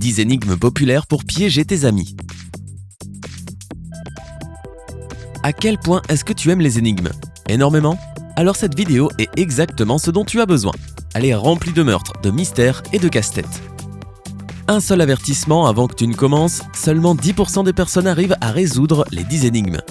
10 énigmes populaires pour piéger tes amis. À quel point est-ce que tu aimes les énigmes? Énormément? Alors cette vidéo est exactement ce dont tu as besoin. Elle est remplie de meurtres, de mystères et de casse-têtes. Un seul avertissement avant que tu ne commences, seulement 10% des personnes arrivent à résoudre les 10 énigmes.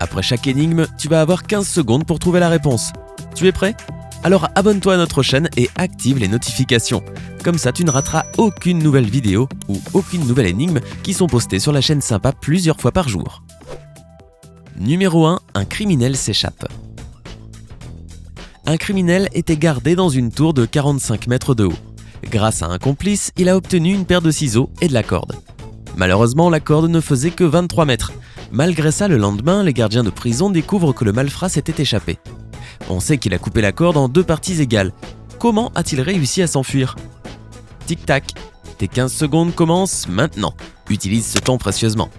Après chaque énigme, tu vas avoir 15 secondes pour trouver la réponse. Tu es prêt? Alors abonne-toi à notre chaîne et active les notifications. Comme ça, tu ne rateras aucune nouvelle vidéo ou aucune nouvelle énigme qui sont postées sur la chaîne Sympa plusieurs fois par jour. Numéro 1. Un criminel s'échappe. Un criminel était gardé dans une tour de 45 mètres de haut. Grâce à un complice, il a obtenu une paire de ciseaux et de la corde. Malheureusement, la corde ne faisait que 23 mètres. Malgré ça, le lendemain, les gardiens de prison découvrent que le malfrat s'était échappé. On sait qu'il a coupé la corde en 2 parties égales. Comment a-t-il réussi à s'enfuir? Tic-tac, tes 15 secondes commencent maintenant. Utilise ce temps précieusement.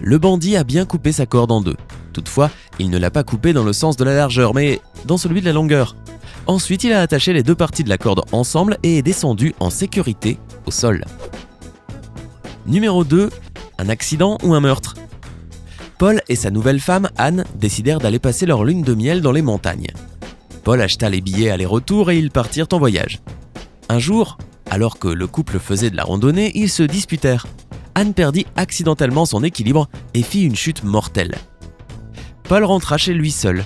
Le bandit a bien coupé sa corde en 2. Toutefois, il ne l'a pas coupée dans le sens de la largeur, mais dans celui de la longueur. Ensuite, il a attaché les 2 parties de la corde ensemble et est descendu en sécurité au sol. Numéro 2. Un accident ou un meurtre? Paul et sa nouvelle femme, Anne, décidèrent d'aller passer leur lune de miel dans les montagnes. Paul acheta les billets aller-retour et ils partirent en voyage. Un jour, alors que le couple faisait de la randonnée, ils se disputèrent. Anne perdit accidentellement son équilibre et fit une chute mortelle. Paul rentra chez lui seul.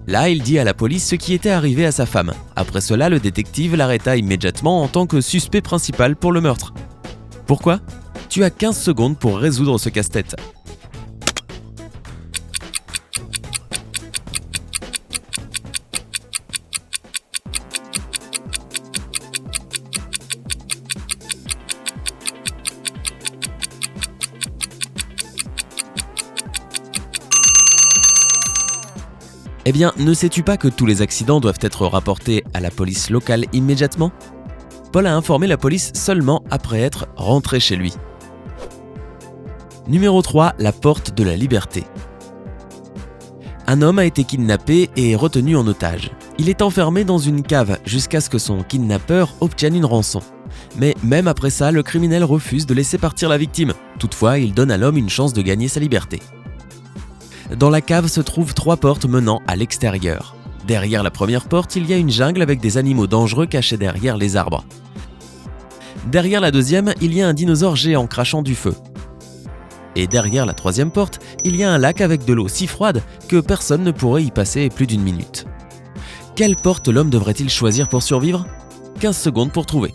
Là, il dit à la police ce qui était arrivé à sa femme. Après cela, le détective l'arrêta immédiatement en tant que suspect principal pour le meurtre. Pourquoi? Tu as 15 secondes pour résoudre ce casse-tête. Eh bien, ne sais-tu pas que tous les accidents doivent être rapportés à la police locale immédiatement? Paul a informé la police seulement après être rentré chez lui. Numéro 3. La porte de la liberté. Un homme a été kidnappé et retenu en otage. Il est enfermé dans une cave jusqu'à ce que son kidnappeur obtienne une rançon. Mais même après ça, le criminel refuse de laisser partir la victime. Toutefois, il donne à l'homme une chance de gagner sa liberté. Dans la cave se trouvent 3 portes menant à l'extérieur. Derrière la première porte, il y a une jungle avec des animaux dangereux cachés derrière les arbres. Derrière la deuxième, il y a un dinosaure géant crachant du feu. Et derrière la troisième porte, il y a un lac avec de l'eau si froide que personne ne pourrait y passer plus d'1 minute. Quelle porte l'homme devrait-il choisir pour survivre? 15 secondes pour trouver.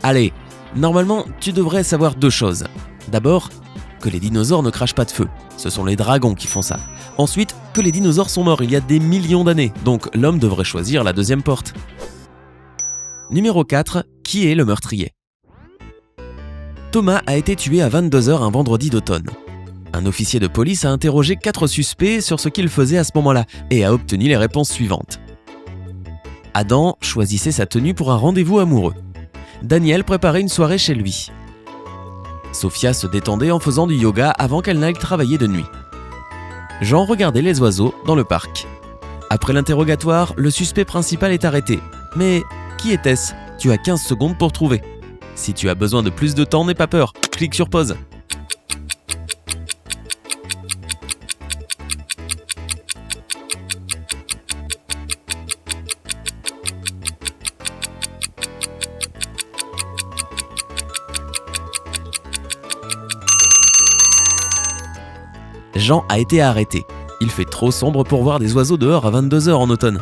Allez, normalement, tu devrais savoir 2 choses. D'abord, que les dinosaures ne crachent pas de feu. Ce sont les dragons qui font ça. Ensuite, que les dinosaures sont morts il y a des millions d'années, donc l'homme devrait choisir la deuxième porte. Numéro 4. Qui est le meurtrier? Thomas a été tué à 22h un vendredi d'automne. Un officier de police a interrogé 4 suspects sur ce qu'ils faisaient à ce moment-là et a obtenu les réponses suivantes. Adam choisissait sa tenue pour un rendez-vous amoureux. Daniel préparait une soirée chez lui. Sophia se détendait en faisant du yoga avant qu'elle n'aille travailler de nuit. Jean regardait les oiseaux dans le parc. Après l'interrogatoire, le suspect principal est arrêté. Mais qui était-ce? Tu as 15 secondes pour trouver. Si tu as besoin de plus de temps, n'aie pas peur. Clique sur pause. Jean a été arrêté. Il fait trop sombre pour voir des oiseaux dehors à 22h en automne.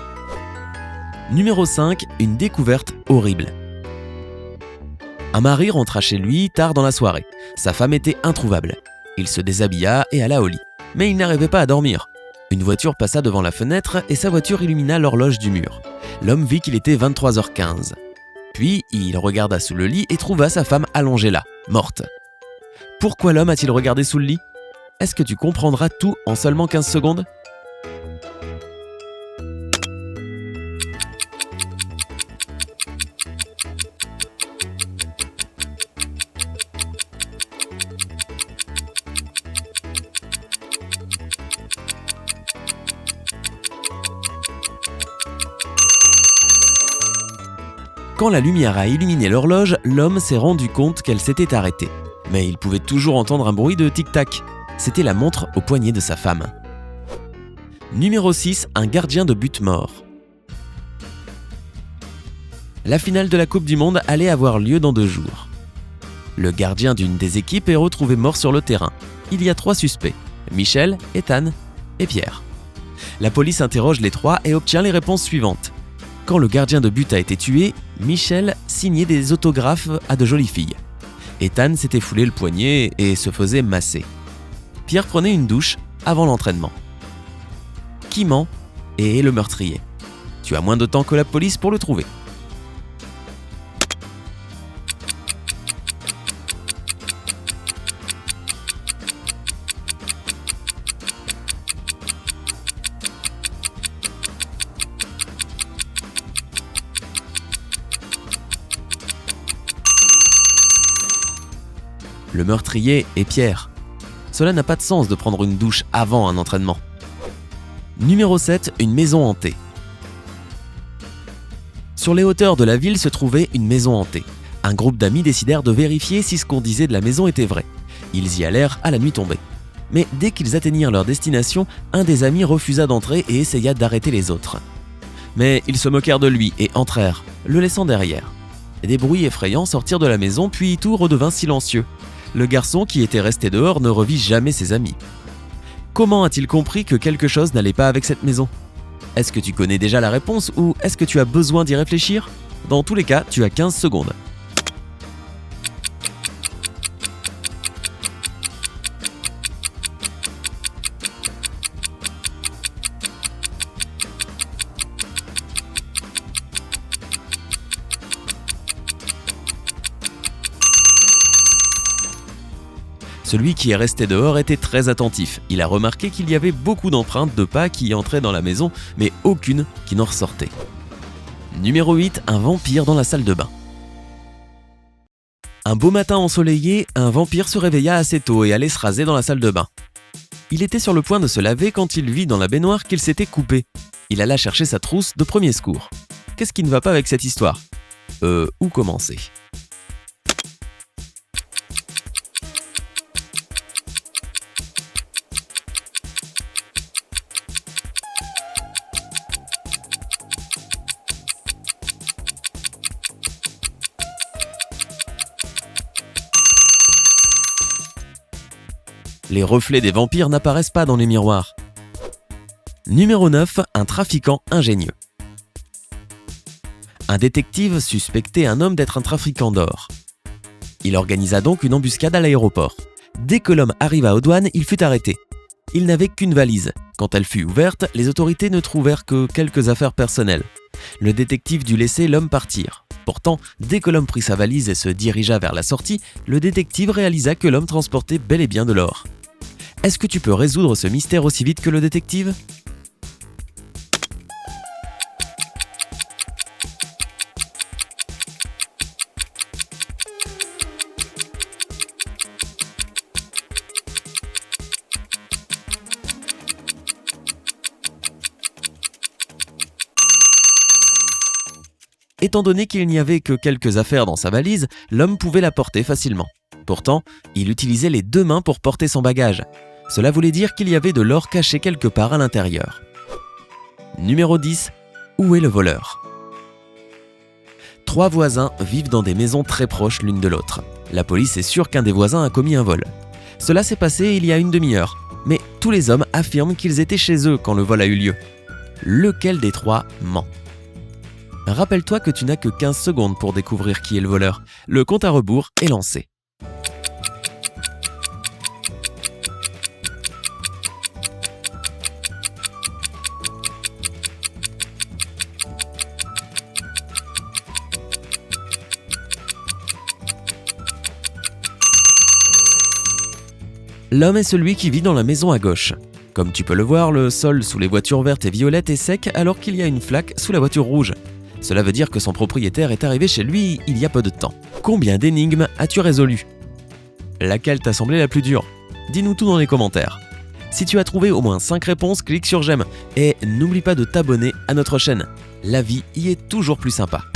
Numéro 5. Une découverte horrible. Un mari rentra chez lui tard dans la soirée. Sa femme était introuvable. Il se déshabilla et alla au lit. Mais il n'arrivait pas à dormir. Une voiture passa devant la fenêtre et sa voiture illumina l'horloge du mur. L'homme vit qu'il était 23h15. Puis, il regarda sous le lit et trouva sa femme allongée là, morte. Pourquoi l'homme a-t-il regardé sous le lit ? Est-ce que tu comprendras tout en seulement 15 secondes ? Quand la lumière a illuminé l'horloge, l'homme s'est rendu compte qu'elle s'était arrêtée. Mais il pouvait toujours entendre un bruit de tic-tac. C'était la montre au poignet de sa femme. Numéro 6, un gardien de but mort. La finale de la Coupe du Monde allait avoir lieu dans 2 jours. Le gardien d'une des équipes est retrouvé mort sur le terrain. Il y a 3 suspects, Michel, Ethan et Pierre. La police interroge les 3 et obtient les réponses suivantes. Quand le gardien de but a été tué, Michel signait des autographes à de jolies filles. Ethan s'était foulé le poignet et se faisait masser. Pierre prenait une douche avant l'entraînement. Qui ment et est le meurtrier ? Tu as moins de temps que la police pour le trouver. Le meurtrier est Pierre. Cela n'a pas de sens de prendre une douche avant un entraînement. Numéro 7, une maison hantée. Sur les hauteurs de la ville se trouvait une maison hantée. Un groupe d'amis décidèrent de vérifier si ce qu'on disait de la maison était vrai. Ils y allèrent à la nuit tombée. Mais dès qu'ils atteignirent leur destination, un des amis refusa d'entrer et essaya d'arrêter les autres. Mais ils se moquèrent de lui et entrèrent, le laissant derrière. Des bruits effrayants sortirent de la maison, puis tout redevint silencieux. Le garçon qui était resté dehors ne revit jamais ses amis. Comment a-t-il compris que quelque chose n'allait pas avec cette maison ? Est-ce que tu connais déjà la réponse ou est-ce que tu as besoin d'y réfléchir ? Dans tous les cas, tu as 15 secondes. Celui qui est resté dehors était très attentif. Il a remarqué qu'il y avait beaucoup d'empreintes de pas qui entraient dans la maison, mais aucune qui n'en ressortait. Numéro 8, un vampire dans la salle de bain. Un beau matin ensoleillé, un vampire se réveilla assez tôt et allait se raser dans la salle de bain. Il était sur le point de se laver quand il vit dans la baignoire qu'il s'était coupé. Il alla chercher sa trousse de premier secours. Qu'est-ce qui ne va pas avec cette histoire ? Où commencer ? Les reflets des vampires n'apparaissent pas dans les miroirs. Numéro 9, un trafiquant ingénieux. Un détective suspectait un homme d'être un trafiquant d'or. Il organisa donc une embuscade à l'aéroport. Dès que l'homme arriva aux douanes, il fut arrêté. Il n'avait qu'une valise. Quand elle fut ouverte, les autorités ne trouvèrent que quelques affaires personnelles. Le détective dut laisser l'homme partir. Pourtant, dès que l'homme prit sa valise et se dirigea vers la sortie, le détective réalisa que l'homme transportait bel et bien de l'or. Est-ce que tu peux résoudre ce mystère aussi vite que le détective ? Étant donné qu'il n'y avait que quelques affaires dans sa valise, l'homme pouvait la porter facilement. Pourtant, il utilisait les 2 mains pour porter son bagage. Cela voulait dire qu'il y avait de l'or caché quelque part à l'intérieur. Numéro 10. Où est le voleur ? 3 voisins vivent dans des maisons très proches l'une de l'autre. La police est sûre qu'un des voisins a commis un vol. Cela s'est passé il y a une demi-heure, mais tous les hommes affirment qu'ils étaient chez eux quand le vol a eu lieu. Lequel des 3 ment ? Rappelle-toi que tu n'as que 15 secondes pour découvrir qui est le voleur. Le compte à rebours est lancé. L'homme est celui qui vit dans la maison à gauche. Comme tu peux le voir, le sol sous les voitures vertes et violettes est sec alors qu'il y a une flaque sous la voiture rouge. Cela veut dire que son propriétaire est arrivé chez lui il y a peu de temps. Combien d'énigmes as-tu résolues? Laquelle t'a semblé la plus dure? Dis-nous tout dans les commentaires. Si tu as trouvé au moins 5 réponses, clique sur j'aime et n'oublie pas de t'abonner à notre chaîne. La vie y est toujours plus sympa.